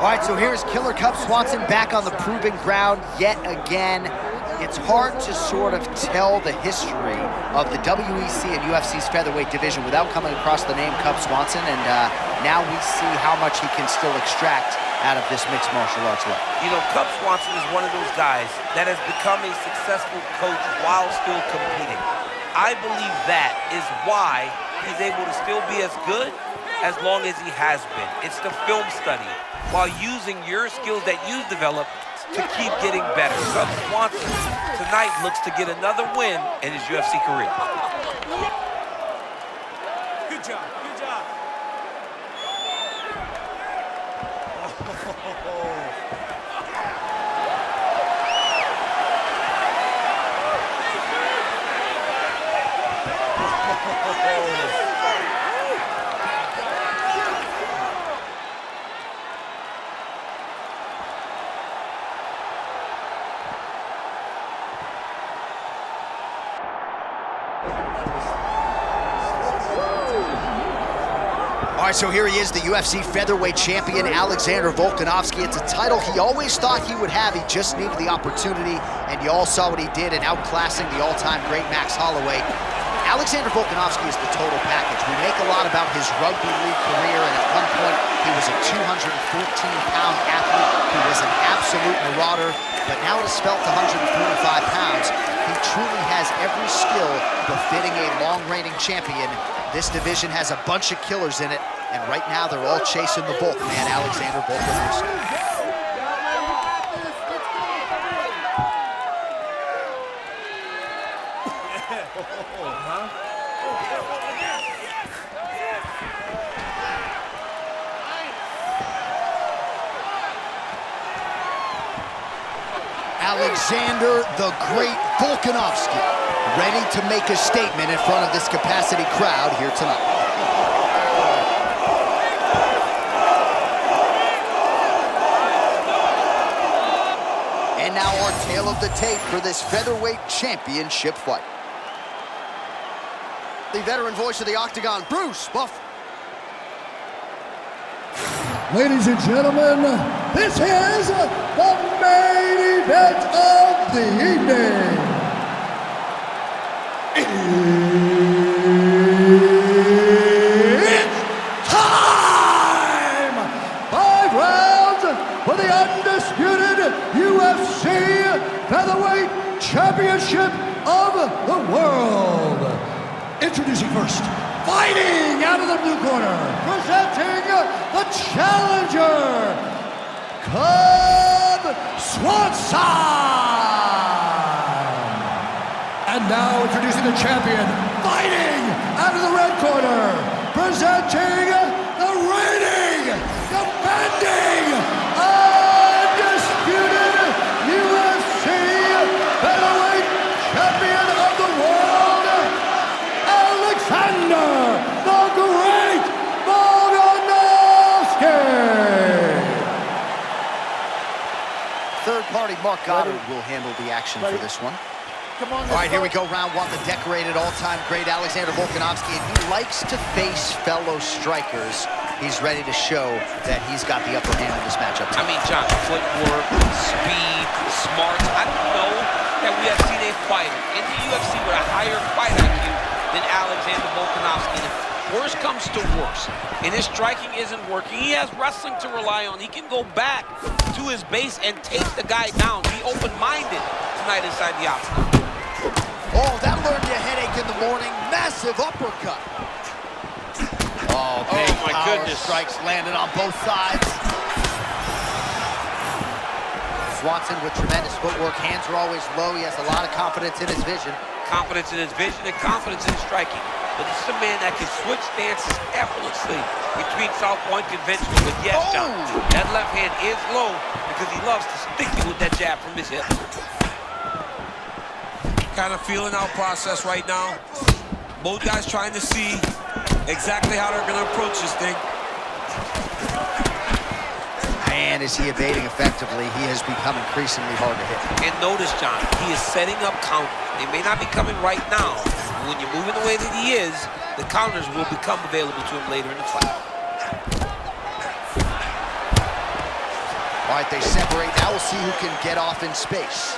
All right, so here's Killer Cub Swanson back on the proving ground yet again. It's hard to sort of tell the history of the WEC and UFC's featherweight division without coming across the name Cub Swanson, and now we see how much he can still extract out of this mixed martial arts life. You know, Cub Swanson is one of those guys that has become a successful coach while still competing. I believe that is why he's able to still be as good as long as he has been. It's the film study, while using your skills that you've developed to keep getting better. Cub Swanson tonight looks to get another win in his UFC career. Good job, good job. All right, so here he is, the UFC featherweight champion, Alexander Volkanovski. It's a title he always thought he would have. He just needed the opportunity, and you all saw what he did in outclassing the all-time great Max Holloway. Alexander Volkanovski is the total package. We make a lot about his rugby league career, and at one point, he was a 214-pound athlete. He was an absolute marauder, but now at a svelte 145 pounds, he truly has every skill befitting a long-reigning champion. This division has a bunch of killers in it, and right now they're all chasing the bulk man, Alexander Volkanovski. Alexander the Great Volkanovski, ready to make a statement in front of this capacity crowd here tonight. And now our tale of the tape for this featherweight championship fight. The veteran voice of the Octagon, Bruce Buffer. Ladies and gentlemen, this is the main event of the evening. It's time! 5 rounds for the undisputed UFC Featherweight Championship of the world. Introducing first, fighting out of the blue corner, presenting the challenger, Cub Swanson. And now introducing the champion, fighting out of the red corner, presenting the reigning, defending, undisputed UFC Featherweight Champion of the world, Alexander the Great Volkanovski. Third party Mark Goddard will handle the action for this one. All right, here we go, round one. The decorated all-time great Alexander Volkanovski, and he likes to face fellow strikers. He's ready to show that he's got the upper hand in this matchup. I mean, John, footwork, speed, smarts. I don't know that we have seen a fighter in the UFC with a higher fight IQ than Alexander Volkanovski. And if worse comes to worse, and his striking isn't working, he has wrestling to rely on. He can go back to his base and take the guy down. Be open-minded tonight inside the octagon. Oh, that learned you a headache in the morning. Massive uppercut. Oh, big my power goodness. strikes landed on both sides. Swanson with tremendous footwork. Hands are always low. He has a lot of confidence in his vision. Confidence in his vision and confidence in his striking. But this is a man that can switch stances effortlessly between southpaw and conventional. But yes, John, that left hand is low because he loves to stick you with that jab from his hip. Kind of feeling out process right now. Both guys trying to see exactly how they're going to approach this thing. Man, is he evading effectively. He has become increasingly hard to hit. And notice, John, he is setting up counters. They may not be coming right now. When you're moving the way that he is, the counters will become available to him later in the fight. All right, they separate. Now we'll see who can get off in space.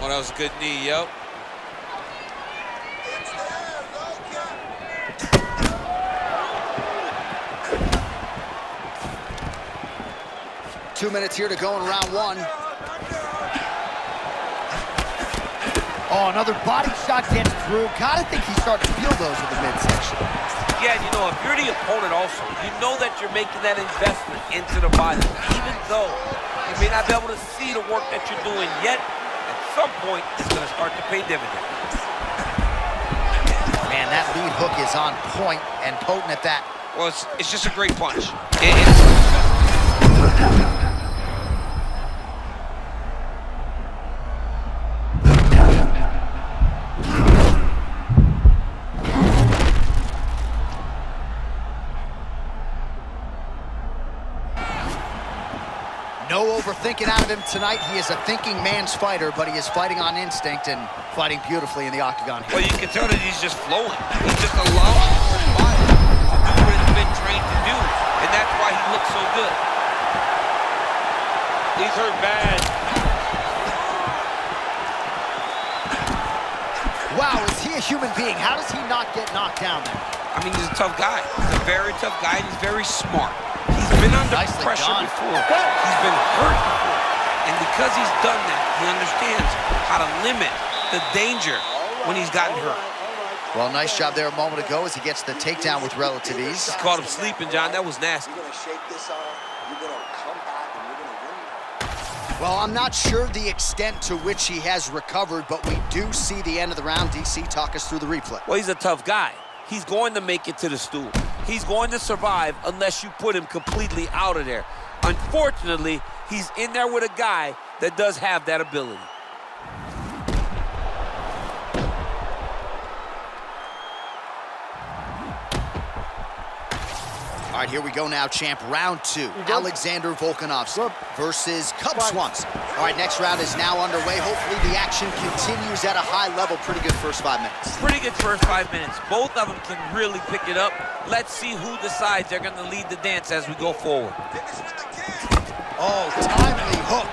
Oh, that was a good knee, yep. 2 minutes here to go in round one. Oh, another body shot gets through. Gotta think he's starting to feel those in the midsection. Yeah, you know, if you're the opponent also, you know that you're making that investment into the body. Even though you may not be able to see the work that you're doing yet, at some point, it's going to start to pay dividends. Man, that lead hook is on point and potent at that. Well, it's just a great punch. No overthinking out of him tonight. He is a thinking man's fighter, but he is fighting on instinct and fighting beautifully in the octagon here. Well, you can tell that he's just flowing. He's just allowing his body to do what it's been trained to do, and that's why he looks so good. He's hurt bad. Wow, is he a human being? How does he not get knocked down there? I mean, he's a tough guy. He's a very tough guy, and he's very smart. He's been under pressure before. He's been hurt before. And because he's done that, he understands how to limit the danger when he's gotten hurt. Well, nice job there a moment ago as he gets the takedown with relative ease. Just caught him sleeping, John. That was nasty. You're going to shake this off. You're going to come back and you're going to win. Well, I'm not sure the extent to which he has recovered, but we do see the end of the round. DC, talk us through the replay. Well, he's a tough guy. He's going to make it to the stool. He's going to survive unless you put him completely out of there. Unfortunately, he's in there with a guy that does have that ability. All right, here we go now, champ. Round two. Alexander Volkanovski versus Cub Swanson. All right, next round is now underway. Hopefully the action continues at a high level. Pretty good first 5 minutes. Pretty good first 5 minutes. Both of them can really pick it up. Let's see who decides they're going to lead the dance as we go forward. Oh, timely hook.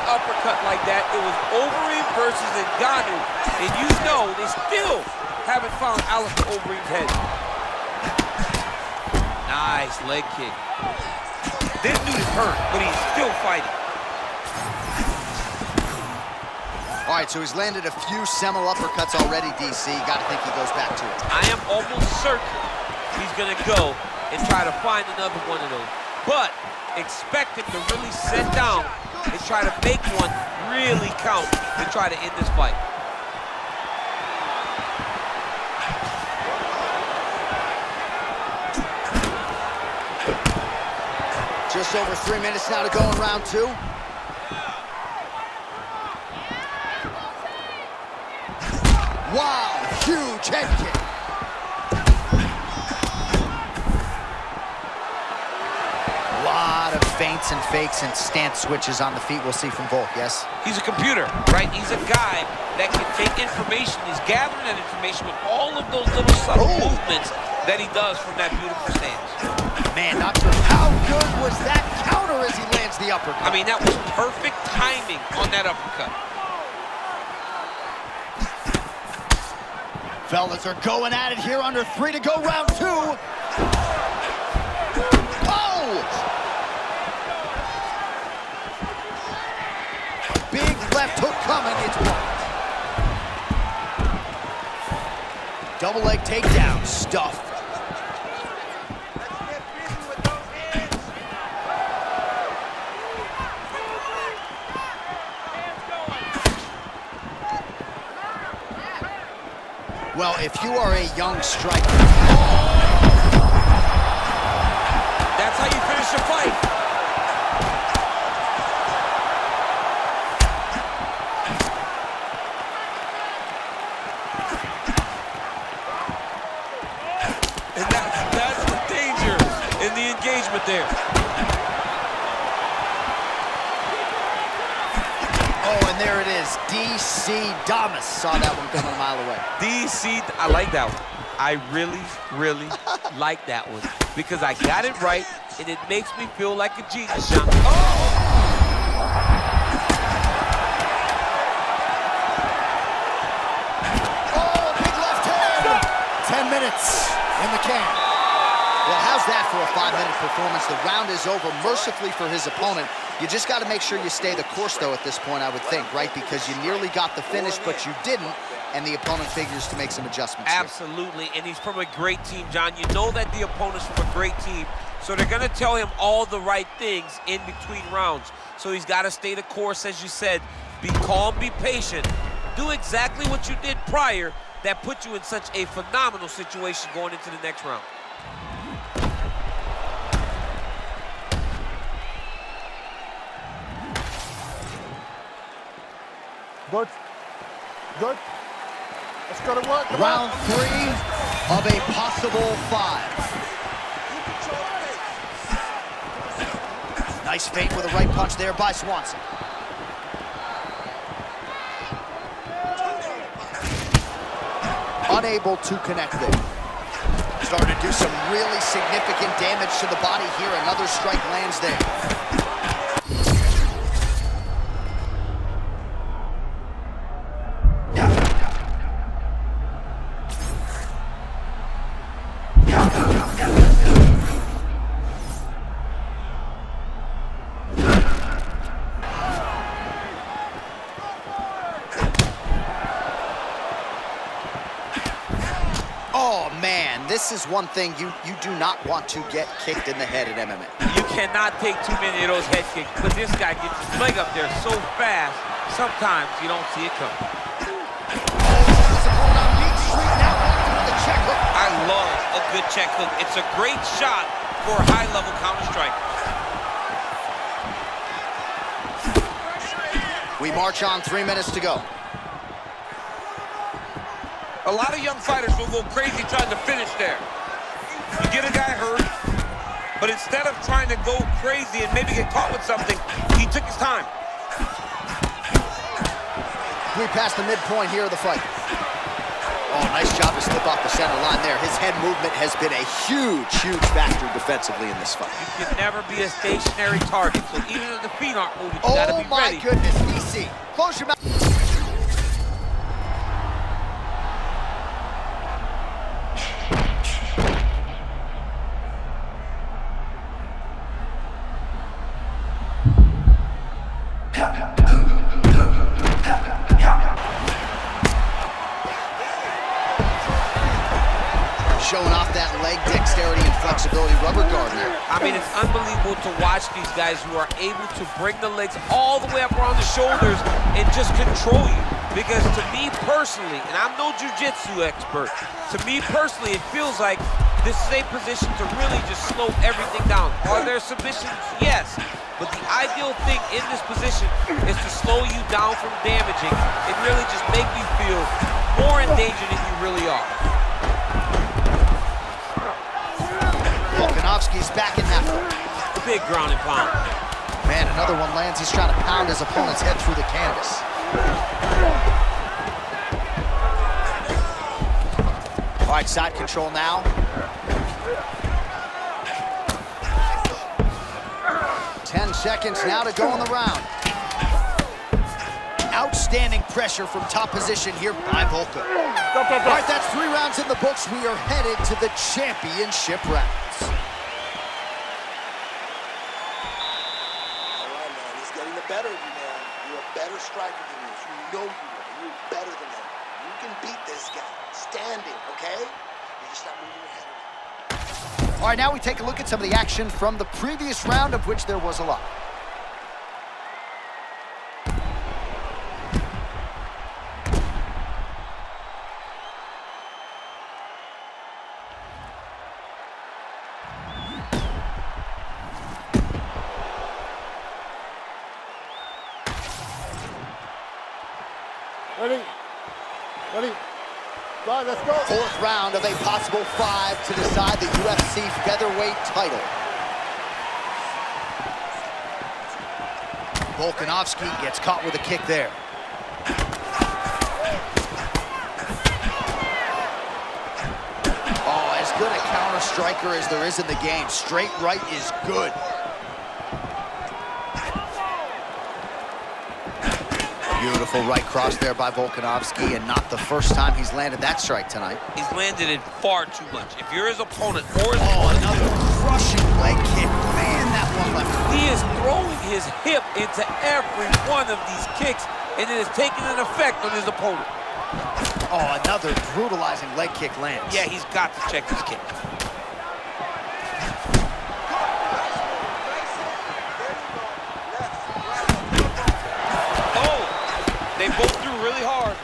Uppercut like that, it was Overeem versus Ngannou, and you know they still haven't found Alistair Overeem's head. Nice leg kick. This dude is hurt, but he's still fighting. All right, so he's landed a few seminal uppercuts already, DC. Got to think he goes back to it. I am almost certain he's going to go and try to find another one of those, but expect him to really sit down and try to make one really count and try to end this fight. Just over 3 minutes now to go in round two. Wow, huge head kick. Feints and fakes and stance switches on the feet we'll see from Volk, yes? He's a computer, right? He's a guy that can take information. He's gathering that information with all of those little subtle movements that he does from that beautiful stance. Man, not sure. How good was that counter as he lands the uppercut? I mean, that was perfect timing on that uppercut. Fellas are going at it here under 3 to go, round two. Big left hook coming, it's blocked. Double leg takedown, stuffed. Well, if you are a young striker. That's how you finish a fight. There. is DC Damas. Saw that one coming a mile away. DC, I like that one. I really, really like that one because I got it right, and it makes me feel like a genius, Sean. Big left hand. 10 minutes in the can. Well, how's that for a 5-minute performance? The round is over mercifully for his opponent. You just got to make sure you stay the course, though, at this point, I would think, right? Because you nearly got the finish, but you didn't, and the opponent figures to make some adjustments. Absolutely, and he's from a great team, John. You know that the opponent's from a great team, so they're going to tell him all the right things in between rounds. So he's got to stay the course, as you said. Be calm, be patient. Do exactly what you did prior that put you in such a phenomenal situation going into the next round. Good. Good. Let's go to work. Round 3 of a possible 5. Nice feint with a right punch there by Swanson. Unable to connect there. Starting to do some really significant damage to the body here. Another strike lands there. Oh, man, this is one thing you do not want to get kicked in the head at MMA. You cannot take too many of those head kicks, but this guy gets his leg up there so fast, sometimes you don't see it coming. I love a good check hook. It's a great shot for a high-level counter strike. We march on, 3 minutes to go. A lot of young fighters will go crazy trying to finish there. You get a guy hurt, but instead of trying to go crazy and maybe get caught with something, he took his time. We passed the midpoint here of the fight. Oh, nice job to slip off the center line there. His head movement has been a huge, huge factor defensively in this fight. You can never be a stationary target, so even if the feet aren't moving, you gotta be ready. Oh my goodness, DC, close your mouth. Showing off that leg dexterity and flexibility, rubber guard there. I mean, it's unbelievable to watch these guys who are able to bring the legs all the way up around the shoulders and just control you. Because to me personally, and I'm no jiu-jitsu expert, to me personally, it feels like this is a position to really just slow everything down. Are there submissions? Yes. But the ideal thing in this position is to slow you down from damaging and really just make you feel more in danger than you really are. Volkanovski's back in that one. Big ground and pound. Man, another one lands. He's trying to pound his opponent's head through the canvas. All right, side control now. 10 seconds now to go in the round. Outstanding pressure from top position here by Volka. All right, that's 3 rounds in the books. We are headed to the championship rounds. Better than him. You're a better striker than this. You know you are. You're better than him. You can beat this guy standing, okay? You just not moving your head around. All right, now we take a look at some of the action from the previous round, of which there was a lot. Ready? Ready? Right, let's go. 4th round of a possible 5 to decide the UFC featherweight title. Volkanovski gets caught with a kick there. striker as there is in the game. Straight right is good. Beautiful right cross there by Volkanovski, and not the first time he's landed that strike tonight. He's landed it far too much. If you're his opponent or his another crushing leg kick. Man, that one left. He is throwing his hip into every one of these kicks, and it is taking an effect on his opponent. Oh, another brutalizing leg kick lands. Yeah, he's got to check this kick. They both threw really hard.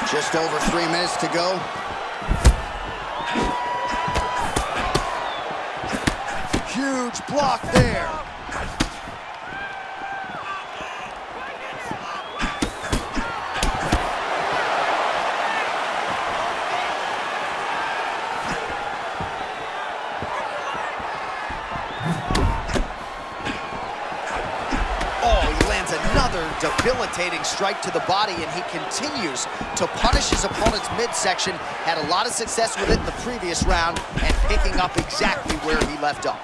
Just over 3 minutes to go. Huge block there. Another debilitating strike to the body, and he continues to punish his opponent's midsection. Had a lot of success with it in the previous round and picking up exactly where he left off.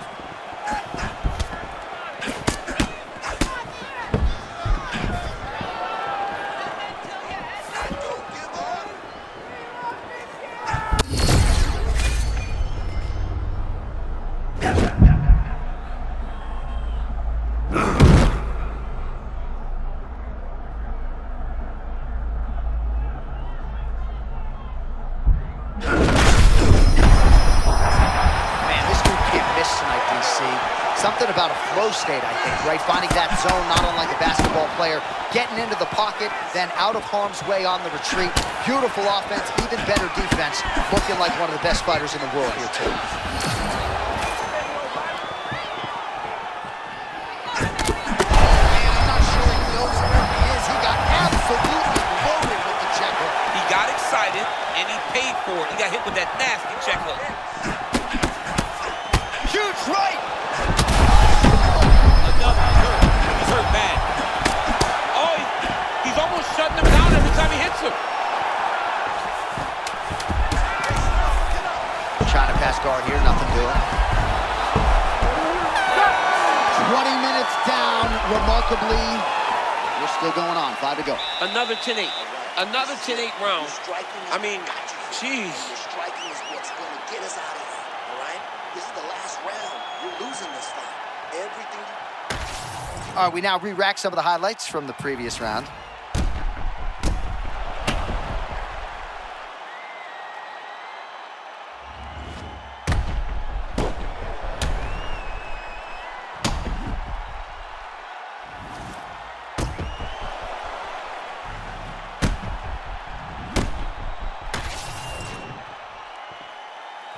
Something about a flow state, I think, right? Finding that zone, not unlike a basketball player, getting into the pocket, then out of harm's way on the retreat. Beautiful offense, even better defense. Looking like one of the best fighters in the world here, too. I'm not sure he knows where he is. He got absolutely loaded with the check hook. He got excited, and he paid for it. He got hit with that nasty check hook. Huge right! He's hurt bad. Oh, he's almost shutting him down every time he hits him. Trying to pass guard here, nothing doing. 20 minutes down, remarkably. We're still going on, 5 to go. Another 10-8. Another 10-8 round. I mean, jeez. Your striking is what's going to get us out of here, all right? This is the last round. You're losing this fight. Everything you... All right, we now re-rack some of the highlights from the previous round.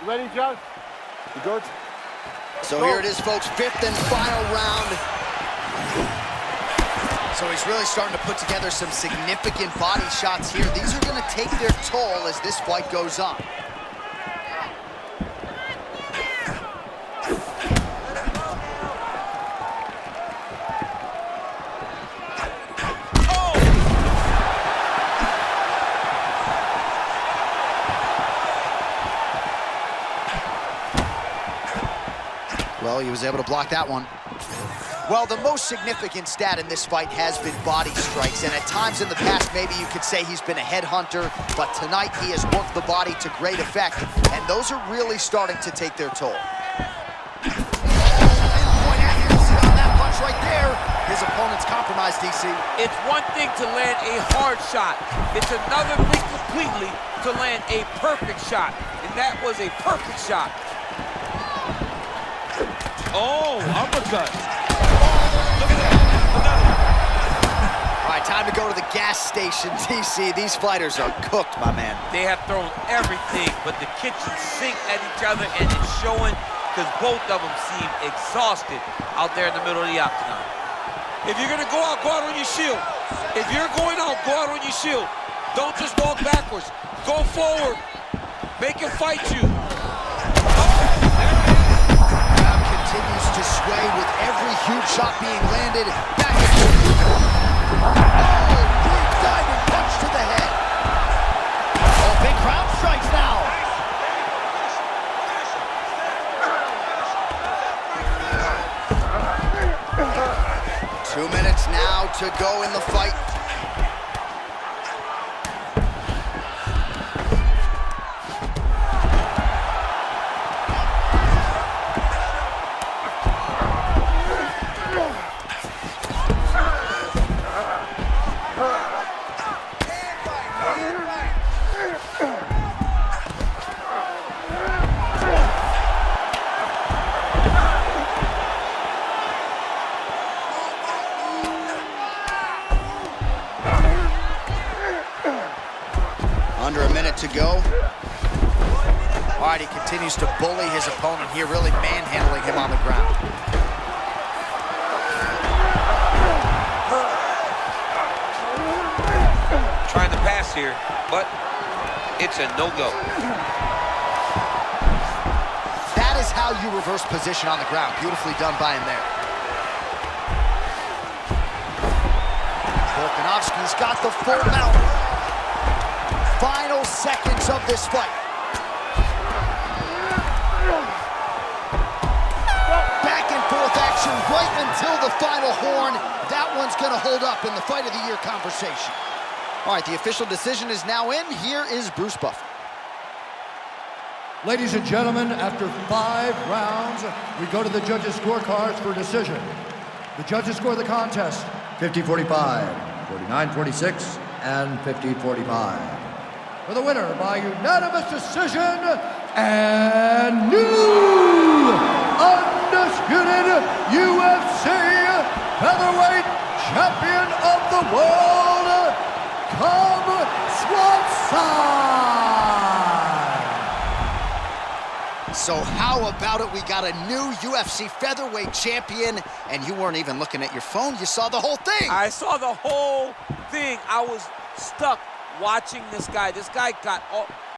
You ready, John? You good? So here it is, folks, 5th and final round. So he's really starting to put together some significant body shots here. These are going to take their toll as this fight goes on. Well, he was able to block that one. Well, the most significant stat in this fight has been body strikes, and at times in the past, maybe you could say he's been a headhunter, but tonight he has worked the body to great effect, and those are really starting to take their toll. Pinpoint accuracy on that punch right there. His opponent's compromised, DC. It's one thing to land a hard shot. It's another thing completely to land a perfect shot, and that was a perfect shot. Oh, uppercut. Look at that. All right, time to go to the gas station, DC. These fighters are cooked, my man. They have thrown everything but the kitchen sink at each other, and it's showing because both of them seem exhausted out there in the middle of the octagon. If you're going to go out on your shield. If you're going out, go out on your shield. Don't just walk backwards. Go forward. Make him fight you. Continues to sway with every huge shot being landed. Back oh, great diving punch to the head. Oh, big crowd strikes now. Two minutes now to go in the fight. Under a minute to go. All right, he continues to bully his opponent here, really manhandling him on the ground. Trying to pass here, but it's a no-go. That is how you reverse position on the ground. Beautifully done by him there. Volkanovski's got the full mount. Final seconds of this fight. Back and forth action right until the final horn. That one's gonna hold up in the fight of the year conversation. All right, the official decision is now in. Here is Bruce Buffer. Ladies and gentlemen, after 5 rounds, we go to the judges' scorecards for decision. The judges score the contest 50-45, 49-46, and 50-45. For the winner by unanimous decision and new undisputed UFC featherweight champion of the world, Cub Swanson! So how about it? We got a new UFC featherweight champion, and you weren't even looking at your phone. You saw the whole thing. I saw the whole thing. I was stuck watching this guy. This guy got all...